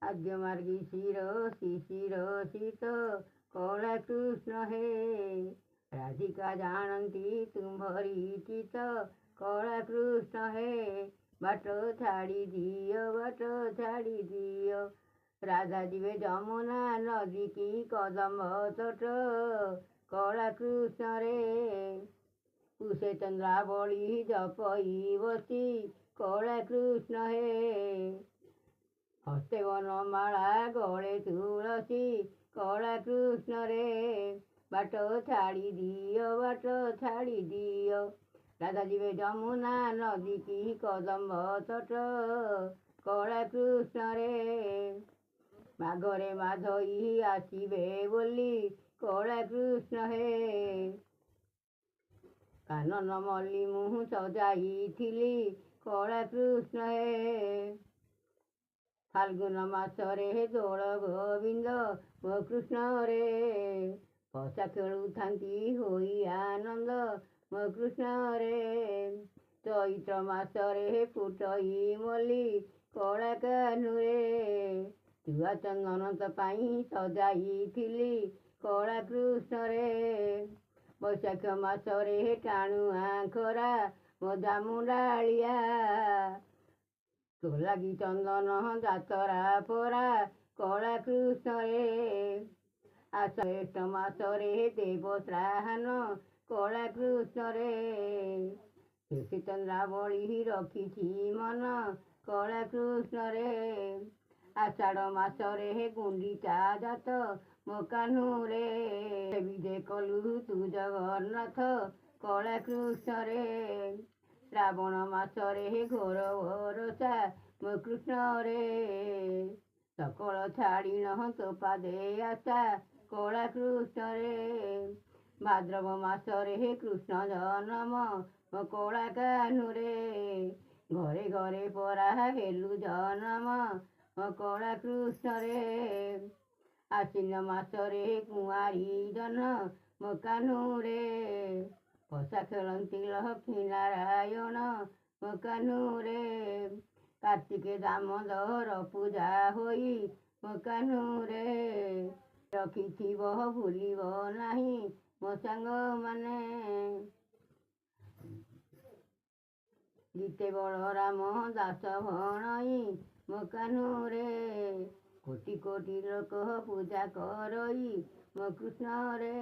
আজ্ঞ মার্গী শির শিশির শীত কলা কৃষ্ণ হে রাধিকা জানন্তি তুম্ভরি চিত কলা কৃষ্ণ হে বাট ছাড়ি দিও রাধা দিবে যমুনা নদী কি কদম্ব তট কলা কৃষ্ণ রে কুশে চন্দ্রাবলী জপই বসি কলা কৃষ্ণ হে হস্তে বনমালা গলে তুলসী কলা কৃষ্ণ রে বাট ছাড়ি দিও রাধা দিবে যমুনা নদী কি কদম্ব তট কলা কৃষ্ণ রে মাঘরে মাধই আসিবে বলি কলা কৃষ্ণ হে কানন মল্লি মুহু সজাইଥିଲି কলা কৃষ্ণ হে ফাল্গুন ମାସରେ ଦୋଳ ଗୋବିନ୍ଦ ମୋ କୃଷ୍ଣ ରେ ପଶା ଖେଳୁଥାନ୍ତି ହୋଇ ଆନନ୍ଦ ମୋ କୃଷ୍ଣ ରେ ଚୈତ୍ର ମାସରେ ଫୁଟଇ ମଲ୍ଲି କଳା କାହ୍ନୁରେ ଚୁଆ ଚନ୍ଦନ ତ ପାଇଁ ସଜାଇଥିଲି କଳା କୃଷ୍ଣ ରେ ବୈଶାଖ ମାସରେ ଟାଣୁଆ ଖରା ମୋ ଜାମୁଡାଳିଆ ତୋ ଲାଗି ଚନ୍ଦନ ଯାତରା ପରା କଳା କୃଷ୍ଣ ରେ ଆଷାଢ଼ ମାସରେ ଦେବଶ୍ରାହନ କଳା କୃଷ୍ଣ ରେ ଶେଷି ଚନ୍ଦ୍ରାବଳୀ ରଖିଛି ମନ କଳା କୃଷ୍ଣ ରେ ଆଷାଢ଼ ମାସରେ ଗୁଣ୍ଡିଚା ଜାତ ମୋ କାହ୍ନୁ ରେ ବିଜେ କଲୁ ତୁ ଜଗନ୍ନାଥ କଳା କୃଷ୍ଣ ରେ ଶ୍ରାବଣ ମାସରେ ଘୋର ଭରସା ମୋ କୃଷ୍ଣ ରେ ସକଳ ଛାଡ଼ିଣ ତୋ ପାଦେ ଆଶା କଳା କୃଷ୍ଣ ରେ ଭାଦ୍ରବ ମାସରେ କୃଷ୍ଣ ଜନମ ମୋ କଳା କାହ୍ନୁ ରେ ଘରେ ଘରେ ପରା ହେଲୁ ଜନମ ମୋ କଳା କୃଷ୍ଣ ରେ ଆଶ୍ଵିନ ମାସରେ କୁଆଁରୀ ଜନ ମୋ କାହ୍ନୁ ରେ ପଶା ଖେଳନ୍ତି ଲକ୍ଷ୍ମୀ ନାରାୟଣ ମୋ କାହ୍ନୁ ରେ କାର୍ତ୍ତିକେ ଦାମୋଦର ପୂଜା ହୋଇ ମୋ କାହ୍ନୁ ରେ ରଖିଥିବ ଭୁଲିବ ନାହିଁ ମୋ ସାଙ୍ଗମାନେ ଗୀତେ ବଳରାମ ଦାସ ଭଣଇ ମୋ କାହ୍ନୁ ରେ କୋଟି କୋଟି ଲୋକ ପୂଜା କରଇ ମୋ କୃଷ୍ଣ ରେ।